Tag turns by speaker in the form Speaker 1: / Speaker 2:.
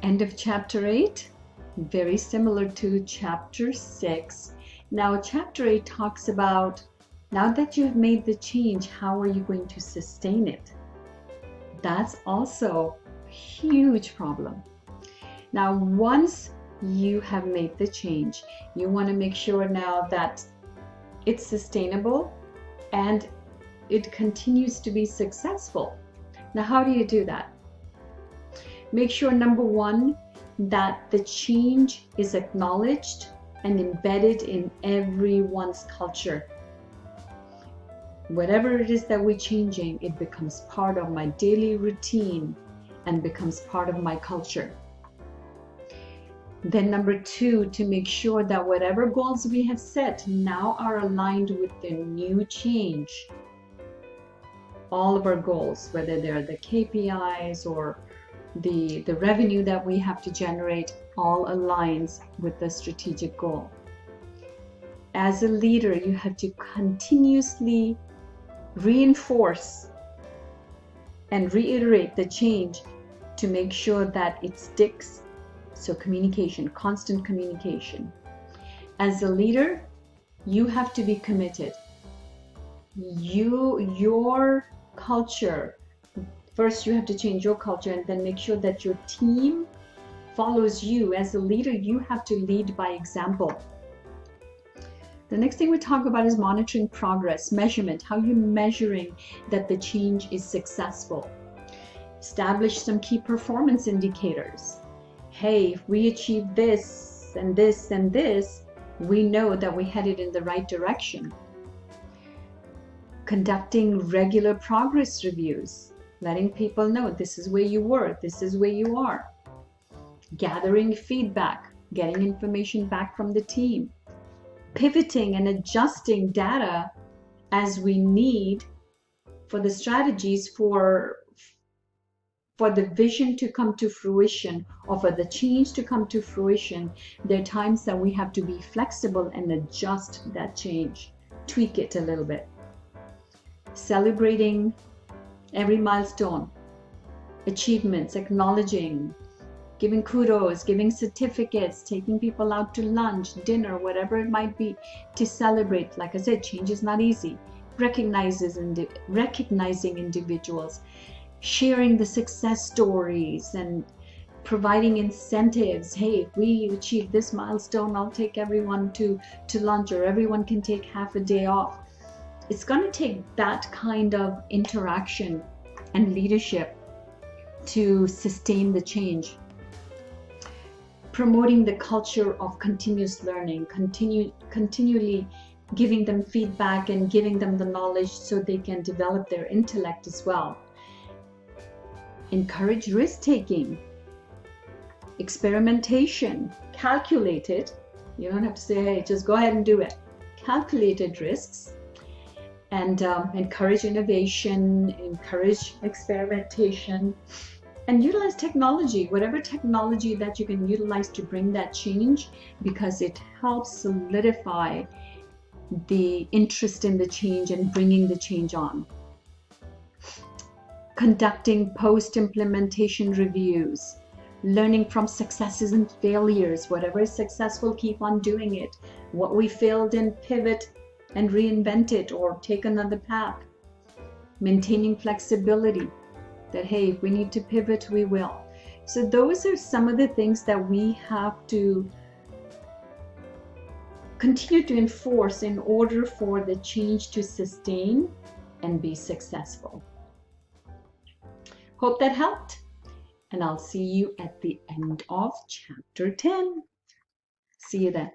Speaker 1: End of chapter 8, very similar to chapter 6. Now, chapter 8 talks about, now that you've made the change, how are you going to sustain it? That's also a huge problem. Now, once you have made the change, you want to make sure now that it's sustainable and it continues to be successful. Now, how do you do that? Make sure, number one, that the change is acknowledged and embedded in everyone's culture. Whatever it is that we're changing, it becomes part of my daily routine and becomes part of my culture. Then number two, to make sure that whatever goals we have set now are aligned with the new change. All of our goals, whether they're the KPIs or the revenue that we have to generate, all aligns with the strategic goal. As a leader, you have to continuously reinforce and reiterate the change to make sure that it sticks. So communication, constant communication. As a leader, you have to be committed. Your culture, first you have to change your culture and then make sure that your team follows you. As a leader, you have to lead by example. The next thing we talk about is monitoring progress, measurement. How you're measuring that the change is successful. Establish some key performance indicators. Hey, if we achieve this and this and this, we know that we headed in the right direction. Conducting regular progress reviews, letting people know this is where you were, this is where you are. Gathering feedback, getting information back from the team. Pivoting and adjusting data as we need for the strategies for the vision to come to fruition, or for the change to come to fruition. There are times that we have to be flexible and adjust that change, tweak it a little bit. Celebrating every milestone, achievements, acknowledging, giving kudos, giving certificates, taking people out to lunch, dinner, whatever it might be, to celebrate. Like I said, change is not easy. Recognizing individuals, sharing the success stories and providing incentives. Hey, if we achieve this milestone, I'll take everyone to lunch, or everyone can take half a day off. It's going to take that kind of interaction and leadership to sustain the change. Promoting the culture of continuous learning, continually giving them feedback and giving them the knowledge so they can develop their intellect as well. Encourage risk-taking, experimentation, calculated. You don't have to say, hey, just go ahead and do it. Calculated risks. And encourage innovation, encourage experimentation, and utilize technology, whatever technology that you can utilize to bring that change, because it helps solidify the interest in the change and bringing the change on. Conducting post-implementation reviews, learning from successes and failures. Whatever is successful, keep on doing it. What we failed in, pivot and reinvent it or take another path. Maintaining flexibility, that hey, if we need to pivot, we will. So those are some of the things that we have to continue to enforce in order for the change to sustain and be successful. Hope that helped, and I'll see you at the end of chapter 10. See you then.